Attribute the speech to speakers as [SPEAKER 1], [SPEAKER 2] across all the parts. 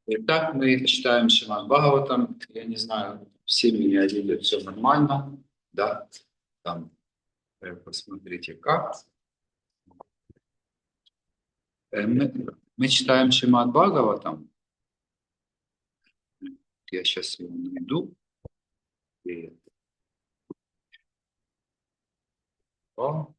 [SPEAKER 1] Итак, мы читаем Шримад Бхагаватам. Я не знаю, все меня видят, все нормально, да? Там, посмотрите, как. Мы читаем Шримад Бхагаватам. Я сейчас его найду. И... О.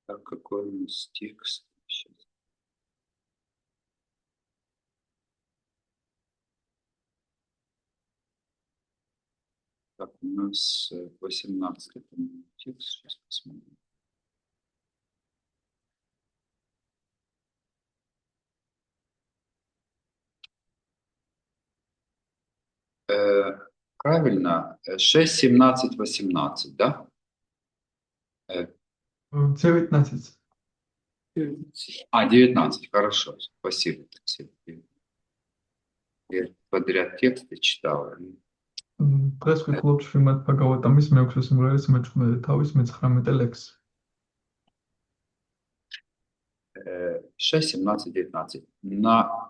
[SPEAKER 1] Так, какой у нас текст? Сейчас. Так, у нас 18-й текст. Сейчас посмотрим. Правильно, 6, 17, 18, да?
[SPEAKER 2] 19.
[SPEAKER 1] 19, хорошо, спасибо. Я подряд тексты читал.
[SPEAKER 2] დღეს ვფიქრობ შრიმად ბჰაგავატამის მეექვსე სიმღერის მე-18 თავის მე-19 ლექსი.
[SPEAKER 1] 6, 17, 19.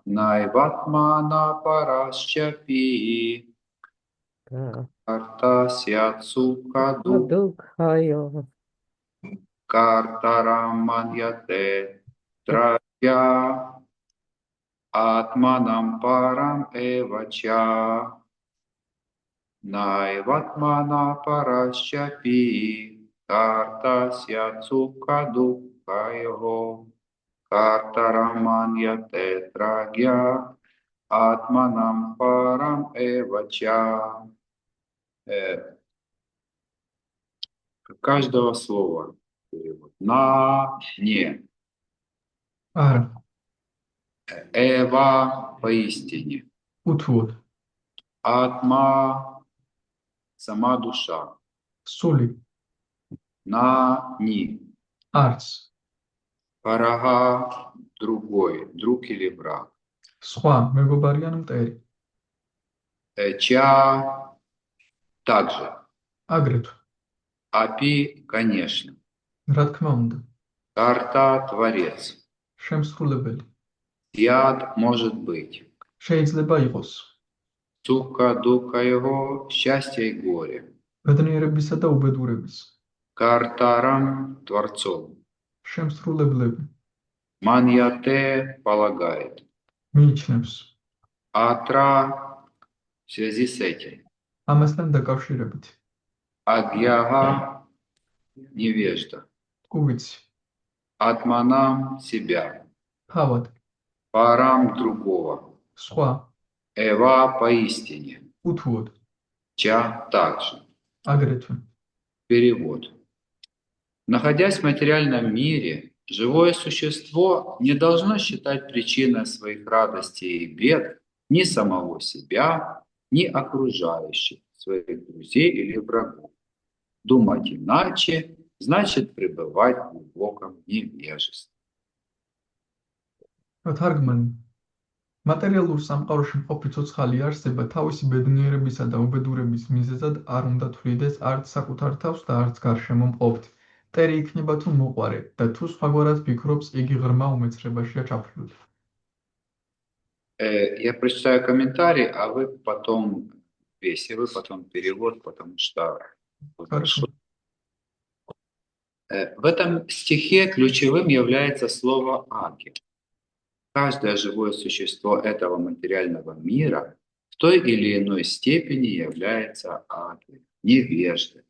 [SPEAKER 1] Найватмана парашчапи картасьяцукаду картараманьяте трая атманам парам эвача Найватмана парашчапи картасьяцукаду кайо Картараманьяте трагья атманам парам эвача. Каждого слова. На, не.
[SPEAKER 2] Ара.
[SPEAKER 1] Эва, поистине.
[SPEAKER 2] Утвод.
[SPEAKER 1] Атма, сама душа.
[SPEAKER 2] Сули.
[SPEAKER 1] На, ни.
[SPEAKER 2] Арц.
[SPEAKER 1] Парага, другой, друг или враг.
[SPEAKER 2] Სხვა, მეგობარი ან მტერი.
[SPEAKER 1] Ча, также.
[SPEAKER 2] Агрეთვე.
[SPEAKER 1] Апи, конечно.
[SPEAKER 2] რა თქმა უნდა.
[SPEAKER 1] Карта, творец.
[SPEAKER 2] შემსრულებელი.
[SPEAKER 1] Яд может быть.
[SPEAKER 2] შეიძლება იყოს.
[SPEAKER 1] Сука, дука его, счастье и горе.
[SPEAKER 2] ბედნიერებისა და უბედურების.
[SPEAKER 1] Картарам, творцом.
[SPEAKER 2] შემსრულებლები.
[SPEAKER 1] Маньяте полагает.
[SPEAKER 2] მიიჩნევს.
[SPEAKER 1] Атра в связи с этим.
[SPEAKER 2] ამასთან დაკავშირებით.
[SPEAKER 1] Агьяга невежда.
[SPEAKER 2] კუვიცი.
[SPEAKER 1] Атманам себя.
[SPEAKER 2] თავად.
[SPEAKER 1] Парам другого.
[SPEAKER 2] სხვა.
[SPEAKER 1] Эва поистине.
[SPEAKER 2] უთუოდ.
[SPEAKER 1] Ча также.
[SPEAKER 2] Агрეთвე.
[SPEAKER 1] Перевод. Находясь в материальном мире, живое существо не должно считать причиной своих радостей и бед ни самого себя, ни окружающих, своих друзей или врагов. Думать иначе значит пребывать в глубоком невежестве.
[SPEAKER 2] თარგმანი. მატერიალურ სამყაროში მყოფი ცოცხალი არსება თავისი ბედნიერებისა და უბედურების მიზეზად არ უნდა თვლიდეს არც საკუთარ თავს და არც გარშემო მყოფთ. მტერი იქნება თუ მოყვარე და თუ სხვაგვარად ფიქრობს, იგი ღრმა უმეცრებაშია ჩაფლული.
[SPEAKER 1] Я прочитаю комментарий, а вы потом весь, и вы потом перевод, потому что...
[SPEAKER 2] Хорошо.
[SPEAKER 1] В этом стихе ключевым является слово «аги». Каждое живое существо этого материального мира в той или иной степени является аги, невеждой.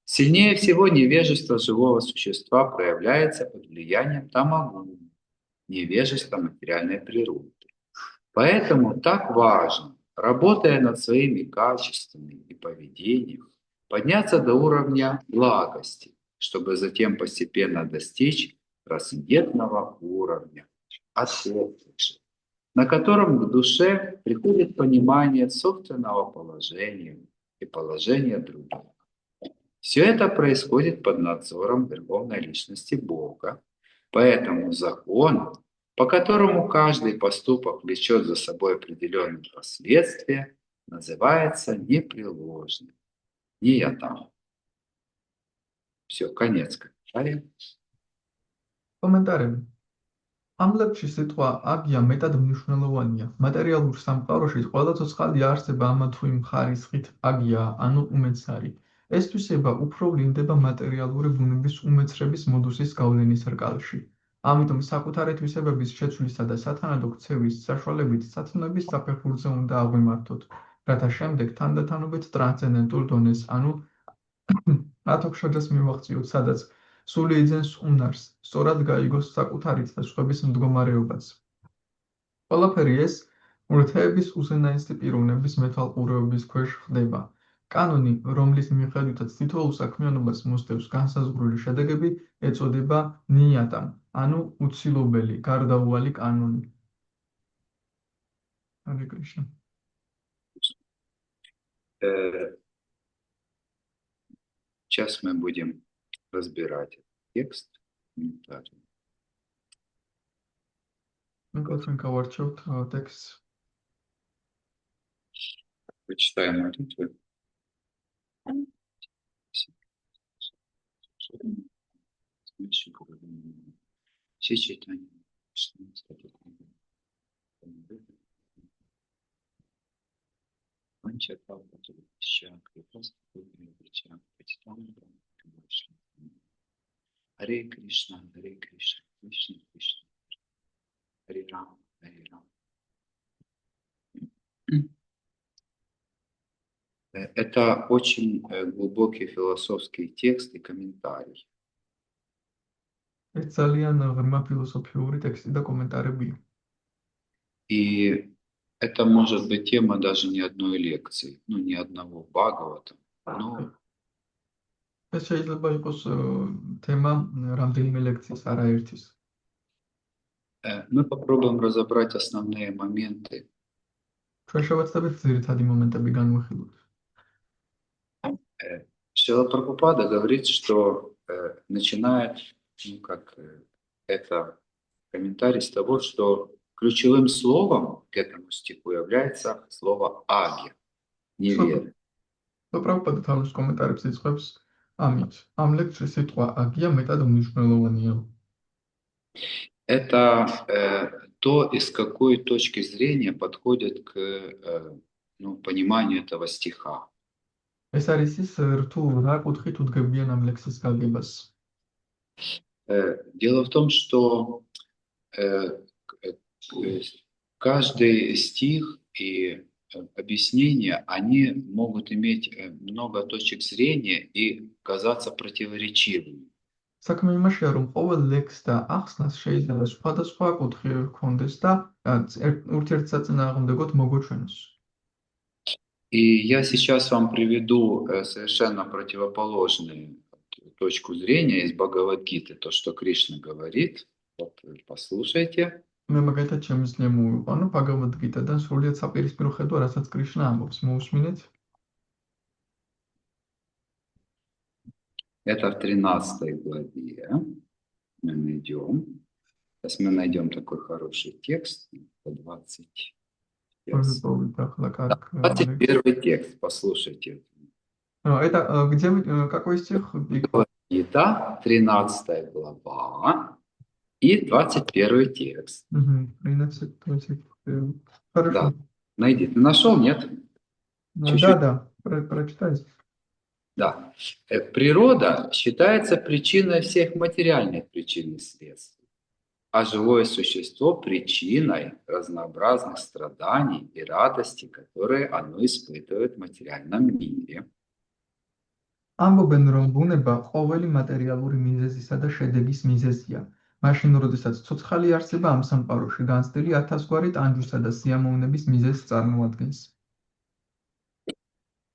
[SPEAKER 1] Сильнее всего невежество живого существа проявляется под влиянием тамагуни, невежества материальной природы. Поэтому так важно, работая над своими качествами и поведением, подняться до уровня благости, чтобы затем постепенно достичь трансцендентного уровня, ответственности, на котором к душе приходит понимание собственного положения и положения других. Все это происходит под надзором Верховной Личности Бога, поэтому закон, по которому каждый поступок влечет за собой определенные последствия, называется непреложным. Не я там. Все, конец комментария.
[SPEAKER 2] კომენტარები. ამ ლექსში სიტყვა აგია მეტად მნიშვნელოვანია. მატერიალურ სამყაროში ყველა ცოცხალი არსება ამა თუ იმ ხარისხით აგია, ანუ უმეცარი. ეს თვისება უფრო ვლინდება მატერიალური ბუნების უმეცრების მოდუსის გავლენის რკალში. ამიტომ საკუთარი თვისებების შეცვლისა და სათანადო ქცევის საშუალებით სათნოების საფეხურზე უნდა აღვიმართოთ, რათა შემდეგ თანდათანობით ტრანსცენდენტულ დონეს, ანუ ათოქშაჯას მივაღწიოთ, სადაც სული იძენს უნარს, სწორად გაიგოს საკუთარით და სხვების მდგომარეობაც. ყველაფერი ეს ურთეების უზენაესი პიროვნების მეთვალყურეობის ქვეშ ხდება. კანონი, რომლის მიხედვითაც თითოეულ საქმიანობას მოსდევს განსაზღვრული შედეგები, ეწოდება ნიატამ, ანუ უცილობელი, გარდაუვალი კანონი. ჰარე კრიშნა.
[SPEAKER 1] Сейчас мы будем разбирать текст. комментарий.
[SPEAKER 2] Мы გავარჩევთ ტექსტს.
[SPEAKER 1] Почитаем молитвы. Все читания. Харе Кришна, Харе Кришна, Кришна Кришна, Харе Рама, Харе Рама. Это очень глубокий философский текст и комментарий.
[SPEAKER 2] ეს ძალიან ღრმა ფილოსოფიური ტექსტი და კომენტარებია.
[SPEAKER 1] И это может быть тема даже не одной лекции, ну, не одного Бхагавата, но
[SPEAKER 2] ეს შეიძლება იყოს თემა რამდენიმე ლექციის, არაერთის.
[SPEAKER 1] мы попробуем разобрать основные моменты.
[SPEAKER 2] ჩვენ შევეცდებით ძირითადი მომენტები განვიხილოთ.
[SPEAKER 1] Шрила Прабхупада говорит, что начинает, это комментарий с того, что ключевым словом к этому стиху является слово «аги», неверие.
[SPEAKER 2] Прабхупада თავის კომენტარებს იწყებს ამით. ამ ლექსში სიტყვა აგია მეტად მნიშვნელოვანია.
[SPEAKER 1] Это то, из какой точки зрения подходит к пониманию этого стиха.
[SPEAKER 2] ეს არის ის რთულ რა კუთხით უდგებიან ამ ლექსის გაგებას.
[SPEAKER 1] Дело в том, что каждый стих и объяснения, они могут иметь много точек зрения и казаться противоречивыми.
[SPEAKER 2] საქმე იმაშია, რომ ყოველ ლექსს და ახსნას შეიძლება სხვადასხვა კუთხე ჰქონდეს და ურთიერთსაწინააღმდეგოდ მოგვეჩვენოს.
[SPEAKER 1] И я сейчас вам приведу совершенно противоположную точку зрения из Бхагавад-гиты, то, что Кришна говорит. Вот, послушайте.
[SPEAKER 2] მე მაგალითად შემიძლია მოვიყვანო ბაგავად-გიტადან სრულიად საპირისპირო ხედვა, რასაც კრიშნა ამბობს. მოусმინეთ.
[SPEAKER 1] Это в 13 главе мы найдем. Сейчас мы найдем такой хороший текст, 21 текст, послушайте.
[SPEAKER 2] Это где, какой стих?
[SPEAKER 1] Гита, 13 глава и 21 текст.
[SPEAKER 2] 13, хорошо.
[SPEAKER 1] Да, найди. Ты нашел, нет?
[SPEAKER 2] Да, прочитай.
[SPEAKER 1] Да. Природа считается причиной всех материальных причин и следствий, а живое существо причиной разнообразных страданий и радостей, которые оно испытывает в материальном мире.
[SPEAKER 2] ამბობენ, რომ ბუნება ყოველი მატერიალური მიზეზისა და შედეგის მიზეზია. მაშინ, როდესაც ცოცხალი არსება ამ სამყაროში განცდილი ათასგვარი ტანჯვისა და სიამოვნების მიზეზს წარმოადგენს.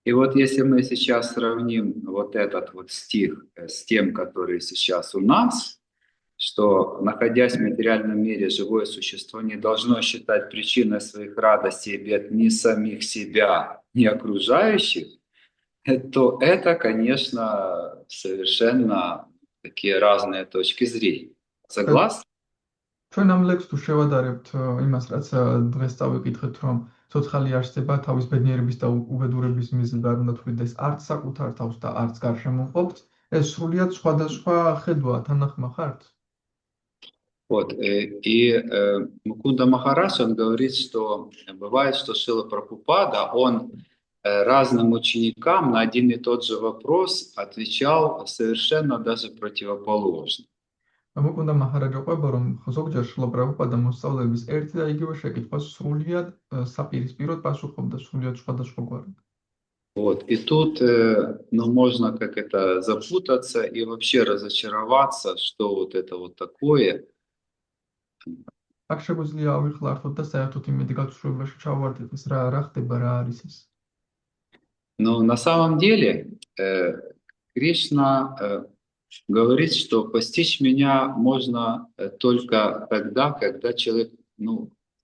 [SPEAKER 1] И вот если мы сейчас сравним вот этот вот стих с тем, который сейчас у нас, что, находясь в материальном мире, живое существо не должно считать причиной своих радостей и бед ни самих себя, ни окружающих, то это, конечно, совершенно такие разные точки зрения. Согласны?
[SPEAKER 2] ჩვენ ამ ლექსს თუ შევადარებთ იმას, რაც დღეს წავიკითხეთ, რომ ცოცხალი არსება თავის ბედნიერების და უბედურების მიზნად არ უნდა თვლიდეს არც საკუთარ თავს და არც გარშემო მყოფს, ეს სრულიად სხვადასხვა ხედვაა, თანახმა ხართ?
[SPEAKER 1] Вот, и Мукунда Махараш, он говорит, что бывает, что Шрила Прабхупада, он разным ученикам на один и тот же вопрос отвечал совершенно даже противоположно.
[SPEAKER 2] მოკუნდა მაჰარაჯა ყვება, რომ ზოგჯერ შრილა პრაბჰუპადა მოსწავლეების ერთი და იგივე შეკითხვას სრულიად საპირისპიროდ პასუხობდა, სრულიად სხვადასხვაგვარად.
[SPEAKER 1] Вот, и тут ну, можно как это запутаться и вообще разочароваться, что вот это вот такое.
[SPEAKER 2] აქ შეგვიძლია ავიხლართოთ და საერთოდ იმედი გაცვლილებაში ჩავარდეთ, რა ხდება, რა არის ეს.
[SPEAKER 1] Но на самом деле Кришна говорит, что постичь меня можно только тогда, когда человек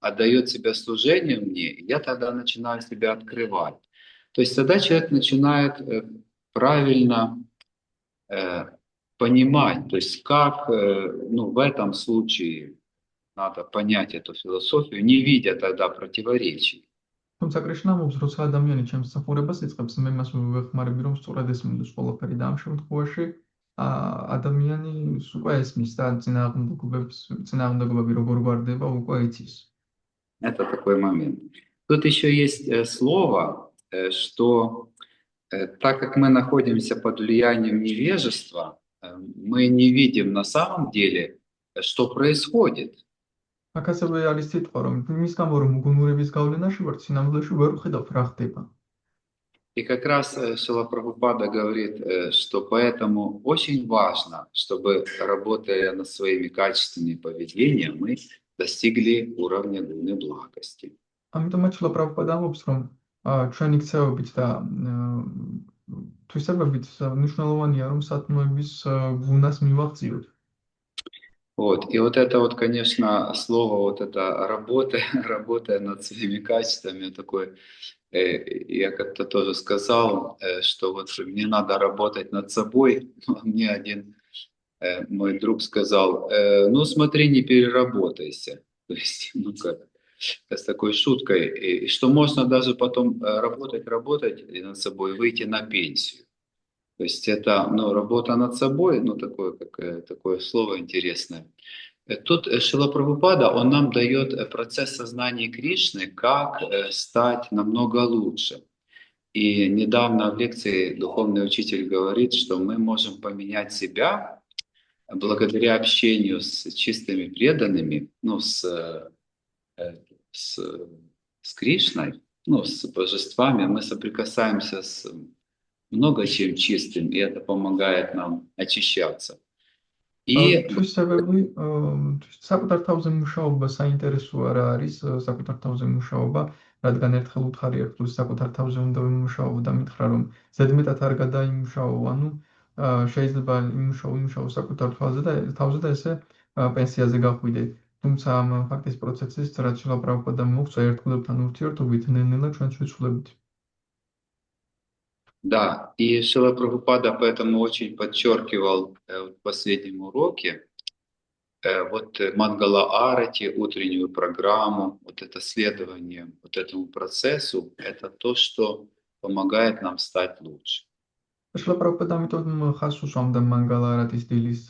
[SPEAKER 1] отдает себя служению мне, и я тогда начинаю себя открывать. То есть тогда человек начинает правильно понимать, то есть как в этом случае надо понять эту философию, не видя тогда противоречий.
[SPEAKER 2] თუმცა კრიშნა მომს, როცა ადამიანი ჩემს მსახურებას იწყებს, მე მას ვეხმარები, რომ სწორად ესმინოს ყველაფერი და ამ შემთხვევაში ადამიანი უკვე ესმის და წინააღმდეგობები როგორ გვარდება, უკვე იცის.
[SPEAKER 1] Это такой момент. Тут еще есть слово, что так как мы находимся под влиянием невежества, мы не видим на самом деле, что происходит.
[SPEAKER 2] აქ ასევე არის სიტყვა, რომ იმის გამო, რომ უგუნურების გავლენაში ვართ, სინამდვილეში ვერ ვხედავთ რა ხდება.
[SPEAKER 1] И как раз Шрила Прабхупада говорит, что поэтому очень важно, чтобы, работая над своими качествами поведения, мы достигли уровня гуны благости.
[SPEAKER 2] ამიტომაც შრილა პრაბჰუპადა ამბობს, რომ ჩვენი ქცევებით და თვისებებით მნიშვნელოვანია, რომ სათნოების გუნას მივაღწიოთ.
[SPEAKER 1] Вот. И вот это вот, конечно, слово, вот это работая над своими качествами, такое, я как-то тоже сказал, что вот мне надо работать над собой. Мне один мой друг сказал, ну смотри, не переработайся. То есть, с такой шуткой, и что можно даже потом работать над собой, выйти на пенсию. То есть это работа над собой, такое слово интересное. Тут Шрила Прабхупада, он нам дает процесс сознания Кришны, как стать намного лучше. И недавно в лекции духовный учитель говорит, что мы можем поменять себя благодаря общению с чистыми преданными, с Кришной, с божествами. Мы соприкасаемся с много чем чистым, и это помогает нам очищаться. И
[SPEAKER 2] საკუთარ თავზე მუშაობა საინტერესოა რა არის საკუთარ თავზე მუშაობა, რადგან ერთხელ უთხარი ერთგულს საკუთარ თავზე უნდა ვიმუშაო და მითხრა რომ ზედმეტად არ გადაიმუშაო, ანუ შეიძლება იმუშაო საკუთარ თავზე და ესე პენსიაზე გახვიდე. თუმცა ამ ფაქტის პროცესის რაც შრილა პრაბჰუპადამ მოგვწია ერთგულებთან ურთიერთობით ნელ-ნელა ჩვენც ვიცვლებთ.
[SPEAKER 1] Да, и Шрила Прабхупада поэтому очень подчеркивал в последнем уроке вот Мангала Арати, утреннюю программу, вот это следование вот этому процессу, это то, что помогает нам стать лучше.
[SPEAKER 2] შრილა პრაბჰუპადა ამიტომ ხაზს უსვამდა მანგალა არათის დილის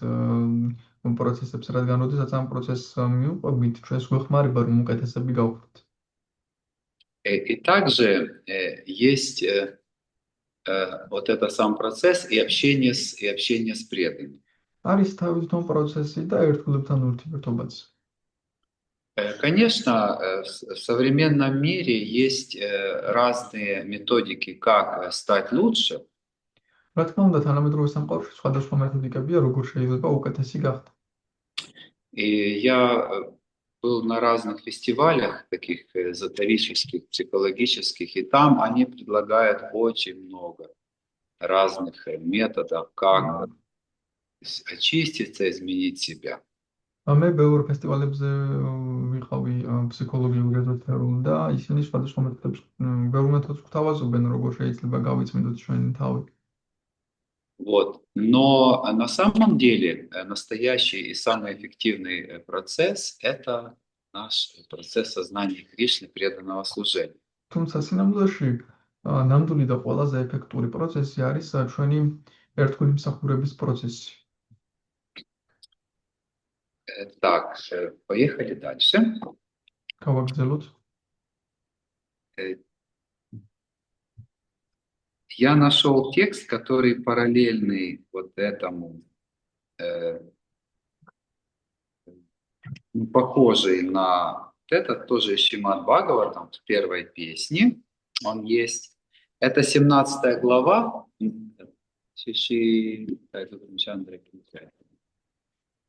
[SPEAKER 2] პროცესებს, რადგან როდესაც ამ პროცესს მივყვებით, ჩვენს გვეხმარება რომ უკეთესები გავხდეთ.
[SPEAKER 1] И также есть вот это сам процесс и общение с преданными.
[SPEAKER 2] არის თავის თვითონ პროცესი და ერთგულებთან ურთიერთობაც.
[SPEAKER 1] Конечно, в современном мире есть разные методики, как стать лучше.
[SPEAKER 2] რა თქმა უნდა, თანამედროვე სამყაროში სხვადასხვა მეთოდიკებია, როგორ შეიძლება უკეთესი გახდა.
[SPEAKER 1] И я был на разных фестивалях, таких эзотерических, психологических, и там они предлагают очень много разных методов, как очиститься, изменить себя.
[SPEAKER 2] მე ბევრ ფესტივალებზე ვიყავი ფსიქოლოგიურ ეზოთერულ და ისინი სხვადასხვა მეთოდებს ბევრ მეთოდს გვთავაზობენ, როგორ შეიძლება გავიწმინდოთ ჩვენი თავი.
[SPEAKER 1] Вот. Но на самом деле настоящий и самый эффективный процесс – это наш процесс сознания Кришны, преданного служения.
[SPEAKER 2] თუმცა სინამდვილეში ნამდვილი და ყველაზე ეფექტური პროცესი არის ჩვენი ერთგული მსახურების პროცესი.
[SPEAKER 1] Так, поехали дальше.
[SPEAKER 2] გავაგრძელოთ.
[SPEAKER 1] Э, Я нашел текст, который параллельный вот этому, похожий на этот, тоже из Шримад Бхагаватам, в первой песне он есть. Это 17 глава.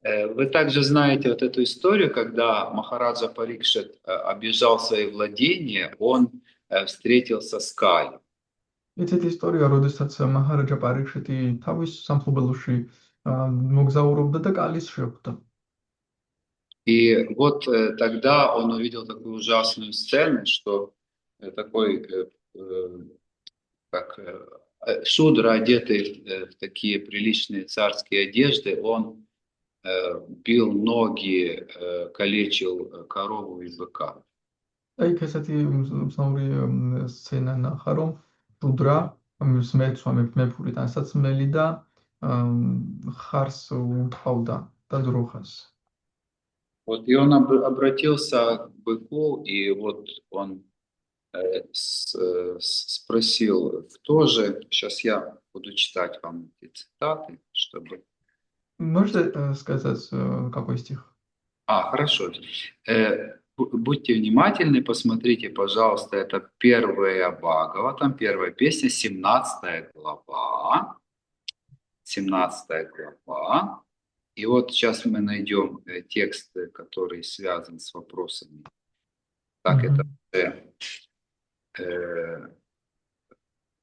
[SPEAKER 1] Вы также знаете вот эту историю, когда Махараджа Парикшит объезжал свои владения, он встретился с Кали.
[SPEAKER 2] იცით ისტორია, როდესაც მაჰარაჯა პარიქშეთი თავის სამფლობელოში მოგზაურობდა და კალის შეხვდა.
[SPEAKER 1] И вот тогда он увидел такую ужасную сцену, что такой как шудра, одетый в такие приличные царские одежды, он бил ноги, калечил корову и быка.
[SPEAKER 2] აი, ესეთი მსაური სცენა ნახა, რომ შუდრა მეცვა მეფური ტანსაცმელი და ხარს უთხოვდა და ძროხას.
[SPEAKER 1] Вот и он обратился к быку, и вот он спросил, кто же, сейчас я буду читать вам эти цитаты, чтобы...
[SPEAKER 2] Можете сказать, какой стих?
[SPEAKER 1] Хорошо. Будьте внимательны, посмотрите, пожалуйста, это первая Бхагаватам, первая песня, 17 глава. 17 глава. И вот сейчас мы найдем текст, который связан с вопросами. Так, это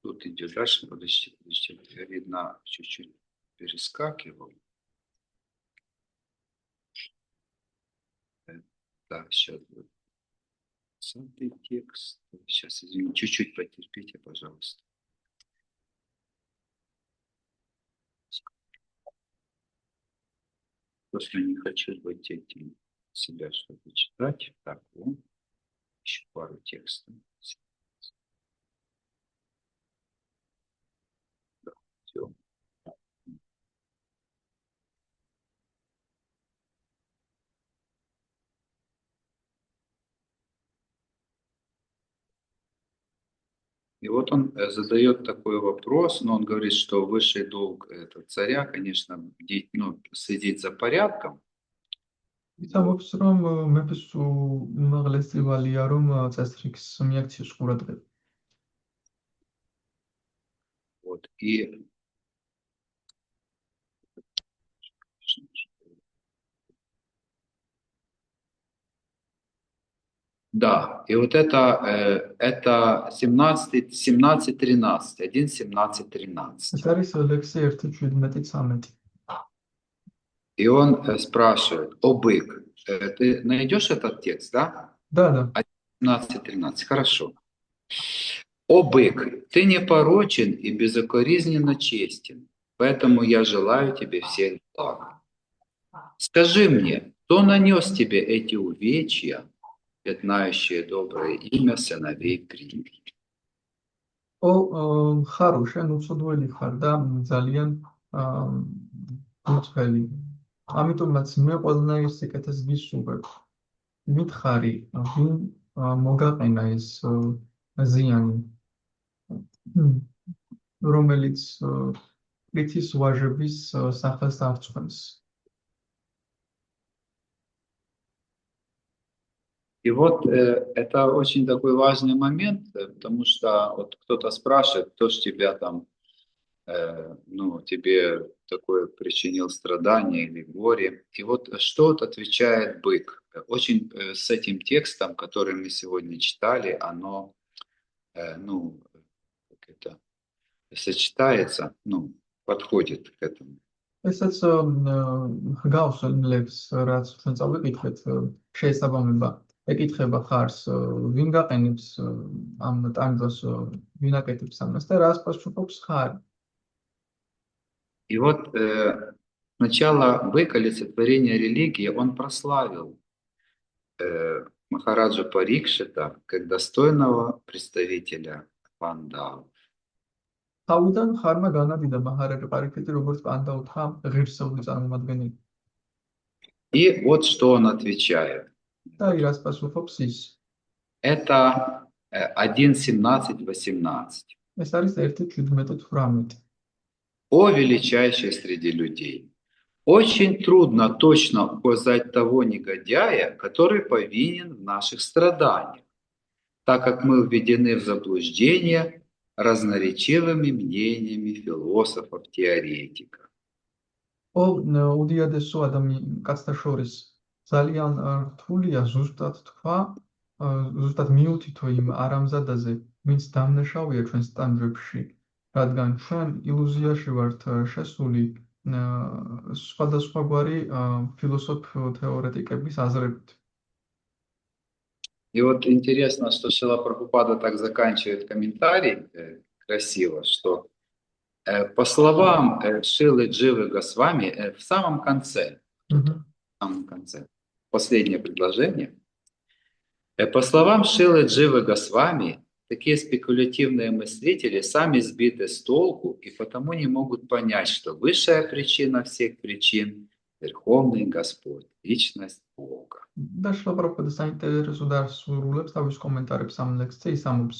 [SPEAKER 1] тут идет дальше, подождите, видно, чуть-чуть перескакивал. Да, сейчас будет текст. Сейчас, извините, чуть-чуть потерпите, пожалуйста. Просто не хочу быть этим себя что-то читать. Так, вот. Еще пару текстов. Да, все. И вот он задает такой вопрос, но он говорит, что высший долг царя, конечно, следить за порядком.
[SPEAKER 2] იცავობს, რომ მეფის უმაღლესი ვალია, რომ წესრიგს მიაქციოს ყურადღება.
[SPEAKER 1] Вот, и да, и вот это 17, 17, 13, 1, 17, 13.
[SPEAKER 2] ეს არის ლექსი 1:17-13.
[SPEAKER 1] И он спрашивает, о бык, ты найдешь этот текст, да?
[SPEAKER 2] Да.
[SPEAKER 1] 17-13, хорошо. О бык, ты непорочен и безукоризненно честен, поэтому я желаю тебе всех благ. Скажи мне, кто нанес тебе эти увечья, пятнающие доброе имя сыновей Прии?
[SPEAKER 2] ო ხარო, შენ უცოდველი ხარ და ძალიან უცხელი. ამიტომაც მე ყველანაირ სიკეთეს გისურვებ. მითხარი, ვინ მოგაყენა ეს ზიანი, რომელიც პრითის ვაჟების სახელს არწყვენს.
[SPEAKER 1] И вот это очень такой важный момент, потому что вот кто-то спрашивает, кто же тебя там, тебе такое причинил страдание или горе. И вот что отвечает бык. Очень с этим текстом, который мы сегодня читали, оно, как это, сочетается, подходит к этому.
[SPEAKER 2] ესაც ჰგავს ლებს, რაც ჩვენ წავიკითხეთ, შეესაბამება ეკითხება ხარს, ვინ გაყენებს ამ ტანჯვას, ვინ აკეთებს ამას და რას პასუხობს ხარი.
[SPEAKER 1] И вот сначала бык олицетворения религии, он прославил Махараджа Парикшита как достойного представителя пандавов.
[SPEAKER 2] თავიდან ხარმა განადიდა მაჰარაჯა პარიქეთი როგორც პანდაუთა ღირსეული წარმომადგენელი.
[SPEAKER 1] И вот что он отвечает.
[SPEAKER 2] და რას პასუხობს ის?
[SPEAKER 1] Это 1.17.18.
[SPEAKER 2] ეს არის 1:17-18.
[SPEAKER 1] О величайший среди людей! Очень трудно точно указать того негодяя, который повинен в наших страданиях, так как мы введены в заблуждение разноречивыми мнениями философов-теоретиков.
[SPEAKER 2] ო უდიადესო კაცთა შორის ძალიან რთულია ზუსტად თქვა, ზუსტად მიუთითო იმ არამზადაზე, ვინც დამნაშავეა ჩვენს ტანჯვებში, რადგან ჩვენ ილუზიაში ვართ შესული სხვადასხვაგვარი ფილოსოფ-თეორეტიკების აზრებით.
[SPEAKER 1] И вот интересно, что Шрила Прабхупада так заканчивает комментарий красиво, что по словам Шрилы Дживы Госвами, в самом конце, последнее предложение, по словам Шрилы Дживы Госвами, такие спекулятивные мыслители сами сбиты с толку и потому не могут понять, что высшая причина всех причин – Верховный Господь, Личность Бога.
[SPEAKER 2] და შრილა პრაბჰუპადა საინტერესო დასრულებს თავის კომენტარებს ამ ლექსზე ის ამბობს,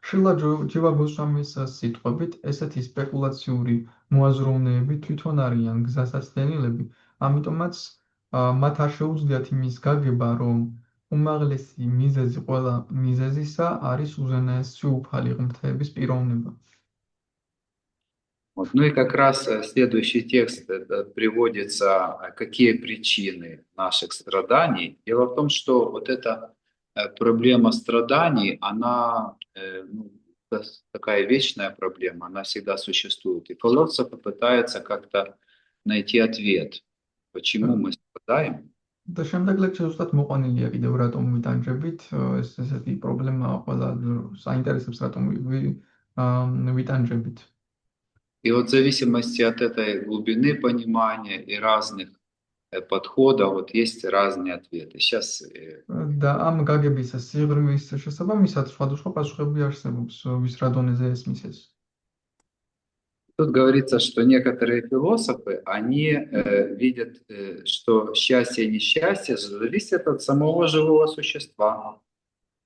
[SPEAKER 2] შრილა ჯივა გოსვამის სიტყვებით, ესეთი სპეკულაციური მოაზროვნეები თვითონ არიან გზასაცდენილები, ამიტომაც მათ არ შეუძლიათ იმის გაგება, რომ უმაღლესი მიზეზი ყველა მიზეზისა არის უზენაესი უფალი ღმრთების პიროვნება.
[SPEAKER 1] Вот. Ну и как раз следующий текст приводится, какие причины наших страданий. Дело в том, что вот эта проблема страданий, она такая вечная проблема, она всегда существует. И философы пытаются как-то найти ответ, почему мы страдаем.
[SPEAKER 2] და შემდეგ ლექსში ზუსტად მოყვანილია კიდევ რატომ ვიტანჯებით, ეს ესეთი პრობლემაა ყველა საინტერესებს რატომ ვიტანჯებით.
[SPEAKER 1] И вот в зависимости от этой глубины понимания и разных подходов, вот есть разные ответы. Сейчас...
[SPEAKER 2] და ამ გაგების სიღრმის შესაბამისად სხვადასხვა პასუხები არსებობს, ვის რა დონეზე ესმის ეს.
[SPEAKER 1] Тут говорится, что некоторые философы, они видят, что счастье и несчастье зависят от самого живого существа.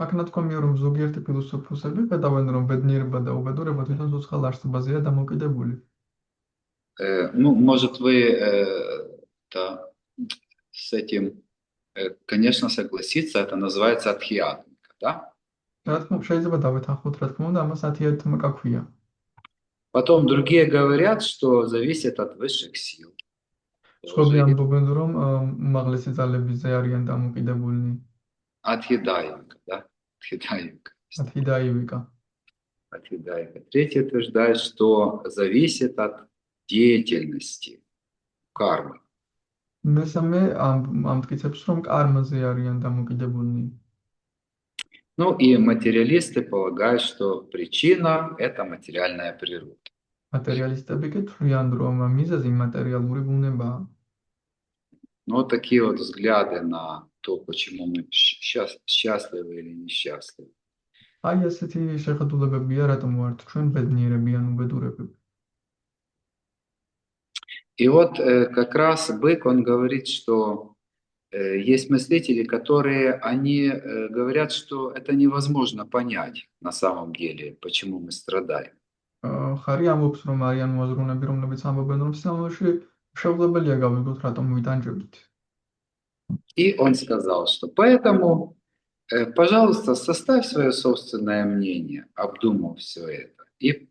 [SPEAKER 2] აქ ნათქვამია, რომ ზოგიერთი ფილოსოფოსები ხედავენ, რომ ბედნიერება და უბედურება თვითონ ცოცხალ არსებაზეა დამოკიდებული.
[SPEAKER 1] Ну, может, вы с этим, конечно, согласиться, это называется адхиатмика, да?
[SPEAKER 2] რა თქმა უნდა, შეიძლება დავეთანხმოთ, რა თქმა უნდა, ამას ათიათმიკა ქვია.
[SPEAKER 1] Потом другие говорят, что зависит от высших сил.
[SPEAKER 2] სხვები ამბობენ, რომ უმაღლესი ძალებიზე არიან დამოკიდებულნი.
[SPEAKER 1] Адхидаевика, да?
[SPEAKER 2] Адхидаевика.
[SPEAKER 1] Третий утверждает, что зависит от деятельности, кармы.
[SPEAKER 2] მესამე ამტკიცებს, რომ კარმაზე არიან დამოკიდებულნი.
[SPEAKER 1] Ну и материалисты полагают, что причина – это материальная природа.
[SPEAKER 2] Материалистები კი თვლიან, რომ მიზეზი მატერიალური ბუნებაა.
[SPEAKER 1] Ну, вот такие вот взгляды на то, почему мы счастливы или несчастливы.
[SPEAKER 2] აი ასეთი შეხედულებებია, რატომ ვართ ჩვენ ბედნიერები ან უბედურები.
[SPEAKER 1] И вот как раз Бык, он говорит, что есть мыслители, которые, они говорят, что это невозможно понять на самом деле, почему мы страдаем.
[SPEAKER 2] ხარი ამბობს, რომ არიან მოაზროვნეები, რომლებიც ამბობენ, რომ სიამოვნებაში შეუძლებელია გავიგოთ, რატომ ვიტანჯებით.
[SPEAKER 1] И он сказал, что поэтому, пожалуйста, составь свое собственное мнение, обдумав все это. И,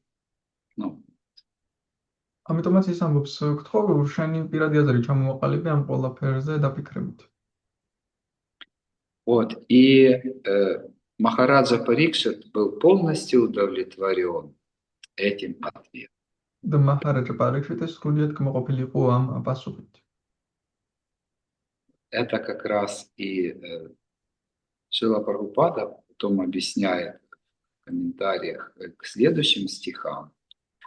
[SPEAKER 2] ამიტომაც ის ამბობს, გთხოვ, შენი პირადი აზრი ჩამოვაყალიბე ამ ყველაფერზე დაფიქრებით.
[SPEAKER 1] Вот, и Махараджа Парикшит был полностью удовлетворен этим ответом.
[SPEAKER 2] და მაჰარაჯა პარიქშიტე სრულიად კმაყოფილი იყო ამ პასუხით.
[SPEAKER 1] Это как раз и Шрила Прабхупада потом объясняет в комментариях к следующим стихам.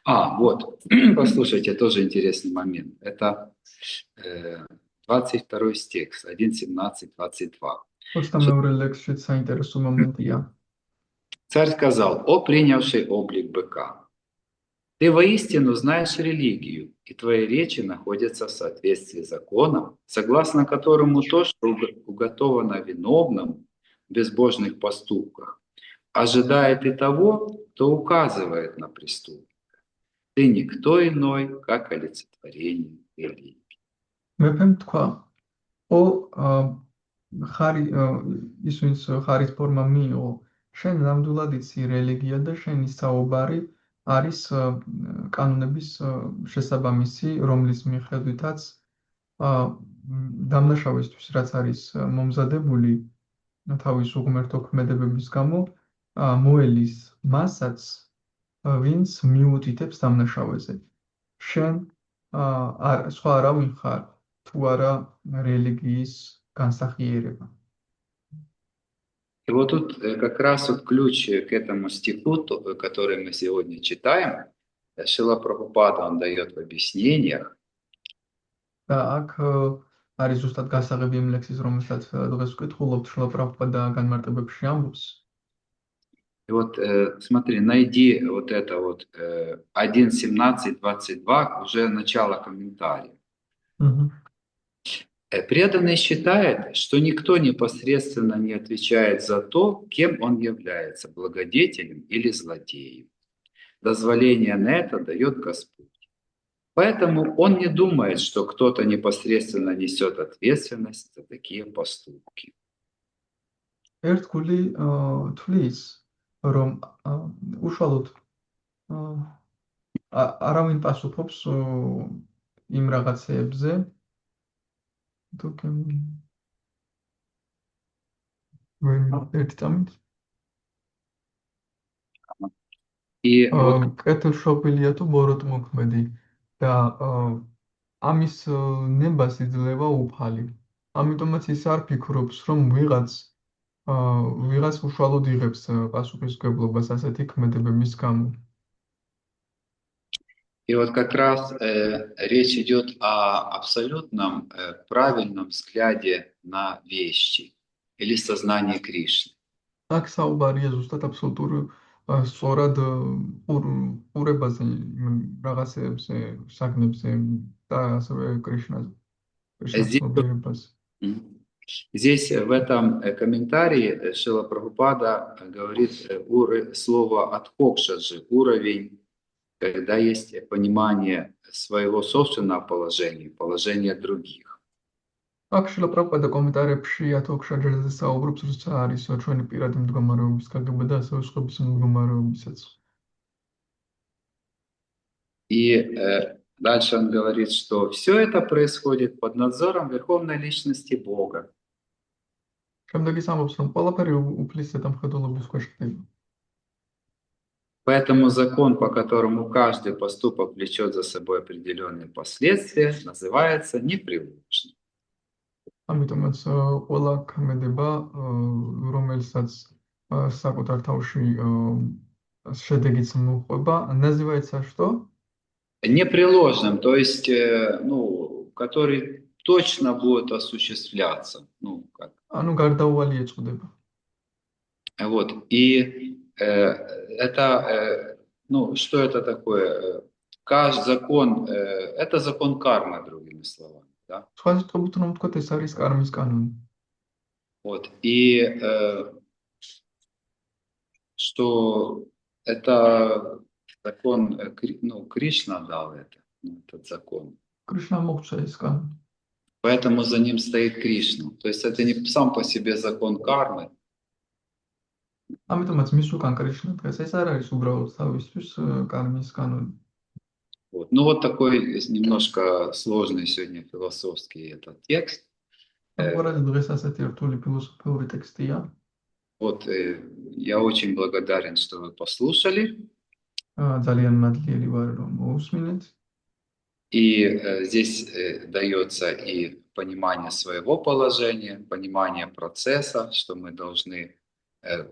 [SPEAKER 1] Вот, послушайте, тоже интересный момент. Это 22 стих, 1:17-22.
[SPEAKER 2] 22 ლექსშიც საინტერესო მომენტია.
[SPEAKER 1] Царь сказал: «О принявший облик быка, ты воистину знаешь религию, и твои речи находятся в соответствии с законом, согласно которому то, что уготовано виновному в безбожных поступках, ожидает и того, кто указывает на преступника. Ты никто иной, как олицетворение религии».
[SPEAKER 2] მეფემ თქვა, ო ის ვინც ხარის ფორმა მიიღო, შენ ნამდვილად იცი რელიგია და შენი საუბარი არის კანონების შესაბამისი, რომლის მიხედვითაც დამნაშავისთვის, რაც არის მომზადებული თავის უღმერთო ქმედებების გამო, მოელის მასაც, ვინც მიუთითებს დამნაშავეზე. შენ სხვა არავინ ხარ, თუ არა რელიგიის განსახიერება.
[SPEAKER 1] И вот тут как раз вот ключ к этому стиху, который мы сегодня читаем, Шрила Прабхупада, он дает в объяснениях.
[SPEAKER 2] და აქ არის ზუსტად გასაღები იმ ლექსის, რომელსაც დღეს ვკითხულობთ, შრილა პრაბჰუპადა განმარტებებში ამბობს.
[SPEAKER 1] И вот смотри, найди вот это вот 1:17-22, уже начало комментария. Преданный считает, что никто непосредственно не отвечает за то, кем он является, благодетелем или злодеем. Дозволение на это дает Господь. Поэтому он не думает, что кто-то непосредственно несет ответственность за такие поступки.
[SPEAKER 2] ერთგული თვლის, რომ უშუალოდ არავინ პასუხობს იმ რაღაცეებზე,
[SPEAKER 1] И вот
[SPEAKER 2] კეთილშობილია თუ ბოროტმოქმედი და ამის ნებას იძლევა უფალი. ამიტომაც ის არ ფიქრობს, რომ ვიღაც უშუალოდ იღებს პასუხისმგებლობას ასეთი ქმედებების გამო.
[SPEAKER 1] И вот как раз речь идет о абсолютном правильном взгляде на вещи или сознании Кришны.
[SPEAKER 2] აქ საუბარია ზუსტად აბსოლუტური სწორად ყურებაზე, რაღაცებზე, საგნებზე და ასევე кришнაზე.
[SPEAKER 1] Здесь в этом комментарии Шрила Прабхупада говорит слово «адхокшаджи», уровень, когда есть понимание своего собственного положения, положения других.
[SPEAKER 2] აქ შრილა პრაბჰუპადა კომენტარებში ათოქშაჯერზე საუბრობს, როცა არის ჩვენი პირადი მდგომარეობის გაგება და ასევე სხვების მდგომარეობისაც.
[SPEAKER 1] И дальше он говорит, что все это происходит под надзором Верховной Личности Бога.
[SPEAKER 2] შემდეგ ის ამბობს, რომ ყველაფერი უფლის ზედამხედველობის ქვეშ ხდება.
[SPEAKER 1] Поэтому закон, по которому каждый поступок влечет за собой определенные последствия, называется непреложным.
[SPEAKER 2] ამიტომაც ყველა ქმედება, რომელსაც საკუთარ თავში შედეგიც მოჰყვება, называется что?
[SPEAKER 1] Непреложным, то есть, который точно будет осуществляться.
[SPEAKER 2] ანუ გარდაუვალი ეწოდება.
[SPEAKER 1] Вот, и это, что это такое? Каждый закон, это закон кармы, другими словами. Да? Вот, и что это закон, Кришна дал этот закон. Поэтому за ним стоит Кришна. То есть это не сам по себе закон кармы. Вот. Ну вот такой немножко сложный сегодня философский этот текст. Вот я очень благодарен, что вы послушали.
[SPEAKER 2] ძალიან მადლიერი ვარ რომ მოусმინეთ.
[SPEAKER 1] И здесь дается и понимание своего положения, понимание процесса, что мы должны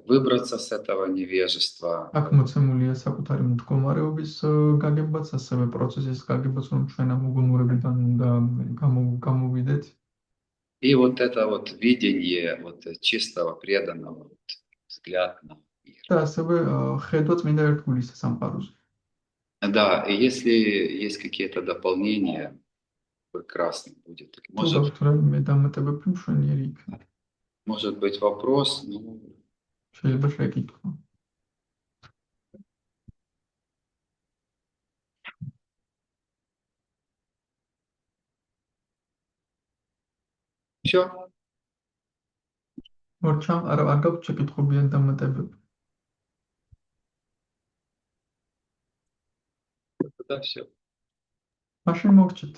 [SPEAKER 1] выбраться с этого невежества.
[SPEAKER 2] აქ მოცემულია საკუთარი მდგომარეობის გაგებაც, ასევე პროცესის გაგებაც, რომ ჩვენ ამ უგუნურებიდან უნდა გამოვიდეთ.
[SPEAKER 1] И вот это вот видение вот чистого, преданного вот взгляд на мир.
[SPEAKER 2] და ასევე ხედვა წმინდა ერთგულის სამყაროს.
[SPEAKER 1] Да, и если есть какие-то дополнения, прекрасно будет.
[SPEAKER 2] თუ გაქვთ რაიმე დამატებები, მშვენიერი იქნება.
[SPEAKER 1] Может быть вопрос, ну,
[SPEAKER 2] შეიძლება შეკითხვა.
[SPEAKER 1] все.
[SPEAKER 2] მორჩა, არ გაქვთ შეკითხვები ან დამატებები.
[SPEAKER 1] Да, все.
[SPEAKER 2] მაშინ მოგჭით.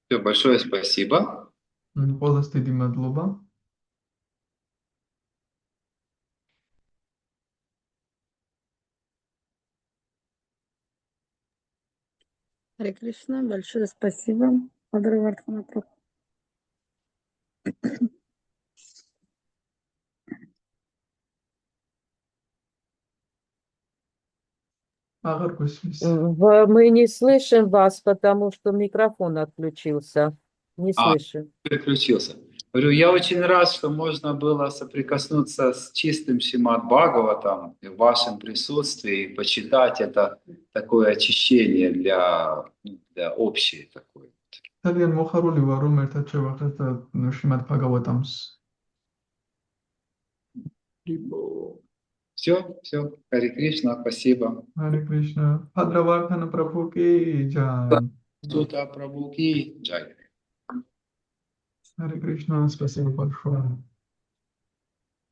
[SPEAKER 1] Все, большое спасибо.
[SPEAKER 2] ყველას დიდი მადლობა.
[SPEAKER 3] Харе Кришна, большое спасибо. Адравардхана Прабху.
[SPEAKER 2] აღარ გვესმის.
[SPEAKER 4] Мы не слышим вас, потому что микрофон отключился. Не слышим.
[SPEAKER 1] Переключился. Говорю, я очень рад, что можно было соприкоснуться с чистым Шримад Бхагаватам в вашем присутствии, и почитать это такое очищение для общей такой.
[SPEAKER 2] ძალიან მოხარული ვარ რომ ერთად შევახეთ შრიმად ბჰაგავატამს.
[SPEAKER 1] Все, Харе Кришна, спасибо.
[SPEAKER 2] Харе Кришна. Адравардхана Прабху ки джай.
[SPEAKER 1] Сута Прабху ки джай.
[SPEAKER 2] Харе Кришна, спасибо большое.